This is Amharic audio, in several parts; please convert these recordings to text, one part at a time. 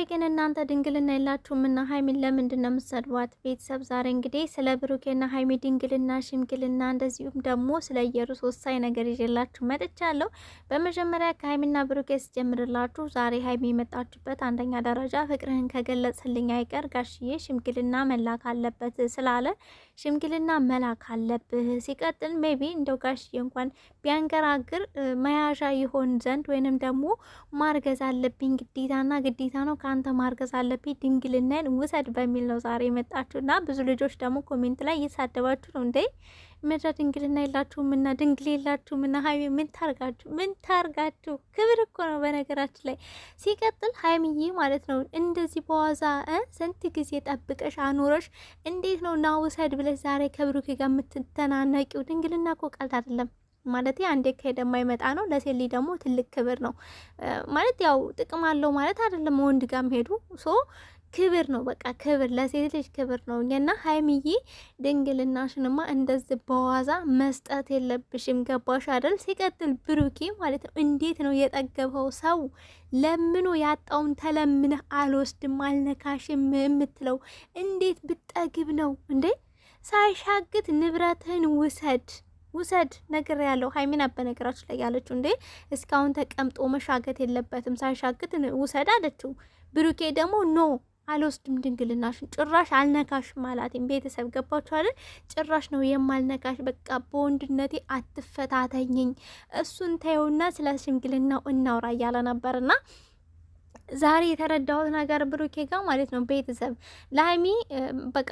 ግን እናንተ ድንግልና የላችሁምና ሀይሚን ለምንድን ነው የምትሰድቧት? ቤተሰብ ዛሬ እንግዲህ ስለ ብሩኬና ሀይሚ ድንግልና፣ ሽምግልና እንደዚሁም ደግሞ ስለ ኢየሩስ ወሳኝ ነገር ይዤላችሁ መጥቻለሁ። በመጀመሪያ ከሀይሚና ብሩኬ ስጀምርላችሁ ዛሬ ሀይሚ የመጣችበት አንደኛ ደረጃ ፍቅርህን ከገለጽልኝ አይቀር ጋሽዬ ሽምግልና መላክ አለበት ስላለ ሽምግልና መላክ አለብህ። ሲቀጥል ሜቢ እንደው ጋሽዬ እንኳን ቢያንገራግር መያዣ ይሆን ዘንድ ወይንም ደግሞ ማርገዝ አለብኝ ግዴታና ግዴታ ነው ከአንተ ማርገዝ አለብኝ ድንግልናን ውሰድ በሚል ነው ዛሬ የመጣችሁና ብዙ ልጆች ደግሞ ኮሜንት ላይ እየሳደባችሁ ነው። እንዴ ምድረ ድንግልና የላችሁምና ድንግል የላችሁምና ሀይሚ ምን ታርጋችሁ? ክብር እኮ ነው በነገራችን ላይ። ሲቀጥል ሀይሚዬ ማለት ነው እንደዚህ በዋዛ ስንት ጊዜ ጠብቀሽ አኖረሽ እንዴት ነው ና ውሰድ ብለሽ ዛሬ ከብሩኬ ጋር የምትተናነቂው? ድንግልና እኮ ቀልድ አይደለም ማለት አንዴ ከሄደ የማይመጣ ነው። ለሴት ልጅ ደግሞ ትልቅ ክብር ነው ማለት ያው ጥቅም አለው ማለት አይደለም። ወንድ ጋር ሄዱ ክብር ነው በቃ ክብር፣ ለሴት ልጅ ክብር ነው። እና ሀይሚዬ ድንግልናሽንማ እንደዚህ በዋዛ መስጠት የለብሽም። ገባሽ አይደል? ሲቀጥል ብሩኬ ማለት ነው እንዴት ነው የጠገበው ሰው ለምኖ ያጣውን ተለምነህ አልወስድም አልነካሽም የምትለው? እንዴት ብጠግብ ነው እንዴ? ሳይሻግት ንብረትህን ውሰድ ነገር ያለው ሀይሚና በነገራችን ላይ ያለችው እንዴ እስካሁን ተቀምጦ መሻገት የለበትም ሳይሻግት ውሰድ አለችው። ብሩኬ ደግሞ ኖ አልወስድም ድንግልናሽን ጭራሽ አልነካሽም አላትም። ቤተሰብ ገባችሁ አይደል? ጭራሽ ነው የማልነካሽ፣ በቃ በወንድነቴ አትፈታተኝኝ፣ እሱን ተይውና ስለ ሽምግልናው እናውራ እያለ ነበርና ዛሬ የተረዳሁት ነገር ብሩኬ ጋር ማለት ነው ቤተሰብ ለሀይሚ በቃ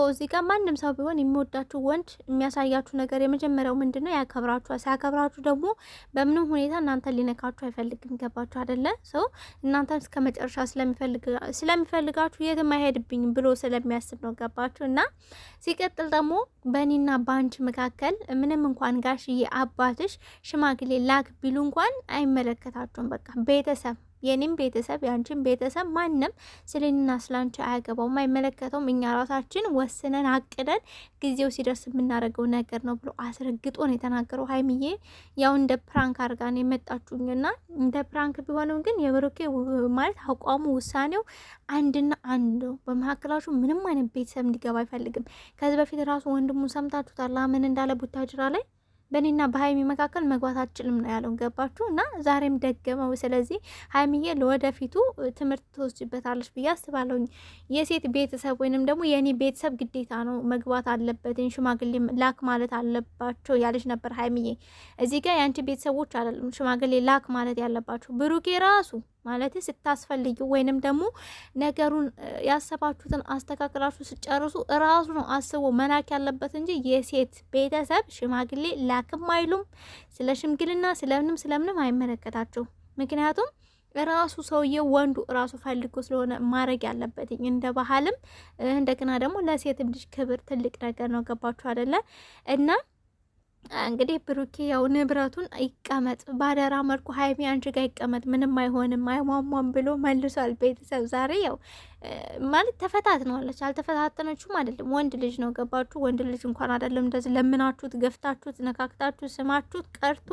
እዚህ ጋር ማንም ሰው ቢሆን የሚወዳችሁ ወንድ የሚያሳያችሁ ነገር የመጀመሪያው ምንድን ነው? ያከብራችኋል። ሲያከብራችሁ ደግሞ በምንም ሁኔታ እናንተ ሊነካችሁ አይፈልግም። ገባችሁ አይደለ? ሰው እናንተን እስከ መጨረሻ ስለሚፈልጋችሁ የትም አይሄድብኝም ብሎ ስለሚያስብ ነው። ገባችሁ? እና ሲቀጥል ደግሞ በእኔና በአንቺ መካከል ምንም እንኳን ጋሽዬ አባትሽ ሽማግሌ ላክ ቢሉ እንኳን አይመለከታችሁም። በቃ ቤተሰብ የኔም ቤተሰብ ያንቺን ቤተሰብ ማንም ስለኔና ስላንቺ አያገባውም፣ አይመለከተውም። እኛ ራሳችን ወስነን አቅደን ጊዜው ሲደርስ የምናደርገው ነገር ነው ብሎ አስረግጦ ነው የተናገረው። ሀይሚዬ ያው እንደ ፕራንክ አድርጋ ነው የመጣችሁኝና እንደ ፕራንክ ቢሆንም ግን የብሩኬ ማለት አቋሙ ውሳኔው አንድና አንድ ነው። በመካከላችሁ ምንም አይነት ቤተሰብ እንዲገባ አይፈልግም። ከዚህ በፊት ራሱ ወንድሙን ሰምታችሁታል። ምን እንዳለ ቡታጅራ ላይ በእኔና በሀይሚ መካከል መግባት አችልም ነው ያለው። ገባችሁ? እና ዛሬም ደገመው። ስለዚህ ሀይሚዬ ለወደፊቱ ትምህርት ትወስጅበታለች ብዬ አስባለሁ። የሴት ቤተሰብ ወይንም ደግሞ የእኔ ቤተሰብ ግዴታ ነው መግባት አለበት፣ ሽማግሌ ላክ ማለት አለባቸው ያለች ነበር ሀይሚዬ። እዚህ ጋር የአንቺ ቤተሰቦች አይደለም ሽማግሌ ላክ ማለት ያለባቸው ብሩኬ ራሱ ማለት ስታስፈልጊ ወይንም ደግሞ ነገሩን ያሰባችሁትን አስተካክላችሁ ስጨርሱ እራሱ ነው አስቦ መላክ ያለበት እንጂ የሴት ቤተሰብ ሽማግሌ ላክም አይሉም። ስለ ሽምግልና ስለምንም አይመለከታቸው። ምክንያቱም ራሱ ሰውዬው ወንዱ ራሱ ፈልጎ ስለሆነ ማድረግ ያለበት እንደ ባህልም እንደገና ደግሞ ለሴትም ልጅ ክብር ትልቅ ነገር ነው። ገባችሁ አይደለ? እና እንግዲህ ብሩኬ ያው ንብረቱን ይቀመጥ ባደራ መልኩ ሀይሚ አንቺ ጋር ይቀመጥ ምንም አይሆንም አይሟሟም ብሎ መልሷል። ቤተሰብ ዛሬ ያው ማለት ተፈታትነዋለች። አልተፈታተነችም አይደለም፣ ወንድ ልጅ ነው። ገባችሁ? ወንድ ልጅ እንኳን አይደለም እንደዚህ ለምናችሁት ገፍታችሁት ነካክታችሁ ስማችሁት ቀርቶ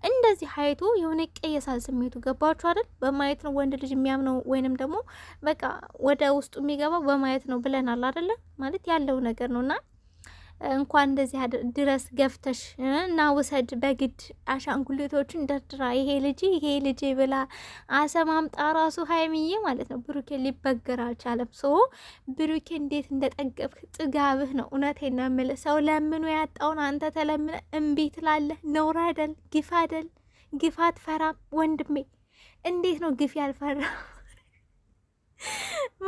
እንደዚህ ሀይቶ የሆነ ቀየሳል ስሜቱ። ገባችሁ አይደል? በማየት ነው ወንድ ልጅ የሚያምነው ወይንም ደግሞ በቃ ወደ ውስጡ የሚገባው በማየት ነው ብለናል አይደለ? ማለት ያለው ነገር ነውና እንኳን እንደዚህ ድረስ ገፍተሽ እና ውሰድ በግድ አሻንጉሊቶችን ደርድራ ይሄ ልጅ ብላ አሰማምጣ ራሱ ሀይሚዬ ማለት ነው ብሩኬ ሊበገር አልቻለም። ብሩኬ እንዴት እንደጠገብክ ጥጋብህ ነው። እውነቴን ነው የምልህ። ሰው ለምኑ ያጣውን አንተ ተለምነ እምቢ ትላለህ። ነውር አይደል? ግፍ አይደል? ግፍ አትፈራም ወንድሜ? እንዴት ነው ግፍ ያልፈራ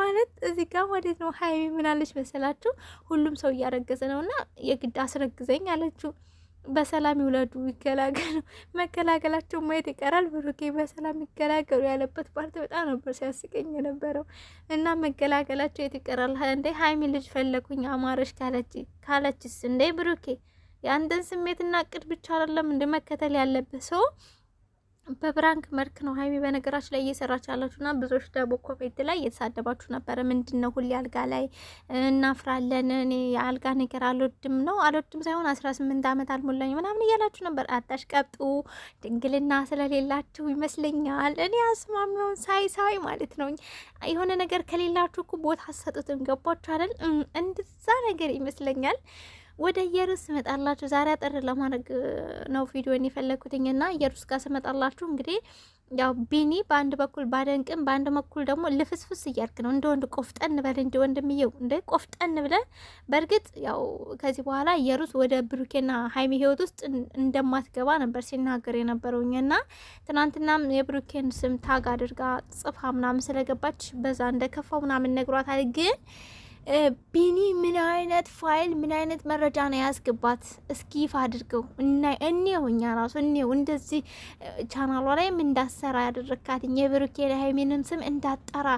ማለት እዚህ ጋር ማለት ነው። ሀይሚ ምናለች መሰላችሁ? ሁሉም ሰው እያረገዘ ነውና የግድ አስረግዘኝ አለችው። በሰላም ይውለዱ ይገላገሉ። መገላገላቸው ማየት ይቀራል። ብሩኬ በሰላም ይገላገሉ ያለበት ፓርት በጣም ነበር ሲያስቀኝ የነበረው። እና መገላገላቸው የት ይቀራል እንዴ? ሀይሚ ልጅ ፈለኩኝ አማረሽ ካለችስ እንዴ? ብሩኬ የአንተን ስሜትና እቅድ ብቻ አይደለም እንደ መከተል ያለብህ ሰው በብራንክ መልክ ነው ሀይሚ በነገራችን ላይ እየሰራች ያላችሁና ብዙዎች ደግሞ ኮሜንት ላይ እየተሳደባችሁ ነበረ። ምንድነው ሁሌ አልጋ ላይ እናፍራለን፣ እኔ የአልጋ ነገር አልወድም ሳይሆን 18 ዓመት አልሞላኝ ምናምን እያላችሁ ነበር። አታሽቀብጡ፣ ድንግልና ስለሌላችሁ ይመስለኛል። እኔ አስማሚውን ሳይ ማለት ነው የሆነ ነገር ከሌላችሁ እኮ ቦታ አሰጡትም። ገባችሁ አይደል? እንደዛ ነገር ይመስለኛል። ወደ ኢየሩስ ስመጣላችሁ ዛሬ አጠር ለማድረግ ነው ቪዲዮን የፈለኩትኝና ኢየሩስ ጋር ስመጣላችሁ እንግዲህ ያው ቢኒ በአንድ በኩል ባደንቅም በአንድ በኩል ደግሞ ልፍስፍስ እያልክ ነው። እንደ ወንድ ቆፍጠን በል እንደ ወንድምየው እንደ ቆፍጠን ብለ። በእርግጥ ያው ከዚህ በኋላ ኢየሩስ ወደ ብሩኬና ሀይሚ ህይወት ውስጥ እንደማትገባ ነበር ሲናገር የነበረውኝና ትናንትናም የብሩኬን ስም ታግ አድርጋ ጽፋ ምናምን ስለገባች በዛ እንደከፋው ምናምን ነግሯታል። ግን ቢኒ ምን አይነት ፋይል ምን አይነት መረጃ ነው ያስገባት? እስኪ ይፋ አድርገው እኔው እኛ ራሱ እኔው እንደዚህ ቻናሏ ላይም እንዳሰራ ያደረካት የብሩኬ ሀይሚንም ስም እንዳጠራ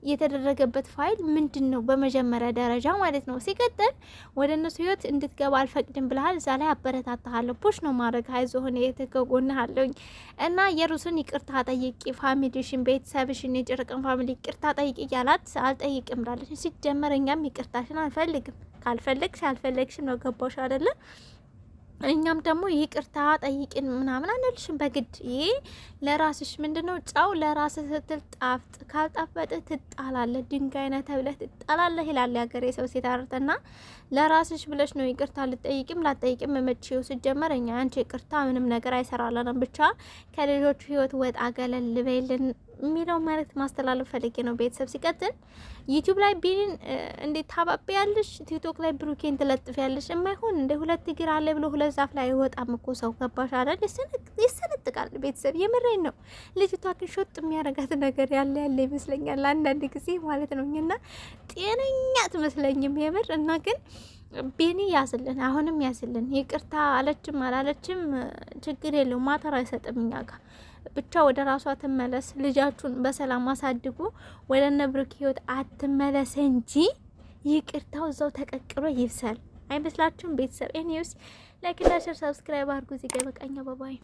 የተደረገበት ፋይል ምንድን ነው? በመጀመሪያ ደረጃ ማለት ነው። ሲቀጥል ወደ እነሱ ህይወት እንድትገባ አልፈቅድም ብለሃል። እዛ ላይ አበረታታለሁ፣ ፑሽ ነው ማድረግ። አይዞህን የተከጎናለኝ እና የሩስን ይቅርታ ጠይቂ፣ ፋሚሊሽን፣ ቤተሰብሽን፣ የጨረቀን ፋሚሊ ይቅርታ ጠይቂ እያላት አልጠይቅም ብላለች። ሲጀመር እኛም ይቅርታሽን አንፈልግም። ካልፈለግሽ አልፈለግሽም ነው። ገባሽ አይደለም? እኛም ደግሞ ይቅርታ ጠይቅን ምናምን አንልሽም በግድ። ይሄ ለራስሽ ምንድነው ጫው ለራስህ ስትል ጣፍጥ፣ ካልጣፈጥ ትጣላለህ፣ ድንጋይ ነህ ተብለህ ትጣላለህ ይላል ያገሬ ሰው ሲታርተና ለራስሽ ብለሽ ነው ይቅርታ ልጠይቅም ላጠይቅም መቼው። ሲጀመር እኛ አንቺ ይቅርታ ምንም ነገር አይሰራለንም። ብቻ ከልጆቹ ህይወት ወጣ ገለል በይልን የሚለው ማለት ማስተላለፍ ፈልጌ ነው። ቤተሰብ ሲቀጥል ዩቲዩብ ላይ ቢኒን እንዴት ታባቢ ያለሽ፣ ቲክቶክ ላይ ብሩኬን ትለጥፍ ያለሽ የማይሆን እንደ ሁለት እግር አለ ብሎ ሁለት ዛፍ ላይ ወጣም እኮ ሰው ገባሽ አይደል? ይሰነጥቃል። ቤተሰብ የምሬን ነው። ልጅቷ ግን ሾጥ የሚያረጋት ነገር ያለ ይመስለኛል አንዳንድ ጊዜ ማለት ነው። እና ጤነኛ ትመስለኝም የምር እና ግን ቢኒ ያዝልን፣ አሁንም ያዝልን። ይቅርታ አለችም አላለችም ችግር የለውም፣ ማተር አይሰጥም እኛ ጋር። ብቻ ወደ ራሷ ትመለስ፣ ልጃችሁን በሰላም አሳድጉ፣ ወደ እነ ብሩክ ህይወት አትመለስ እንጂ ይቅርታው እዛው ተቀቅሎ ይብሰል። አይመስላችሁም ቤተሰብ? ኤኒውስ ላይክ እና ሼር ሰብስክራይብ አድርጉ። እዚህ ጋር በቃኛ። ባባይ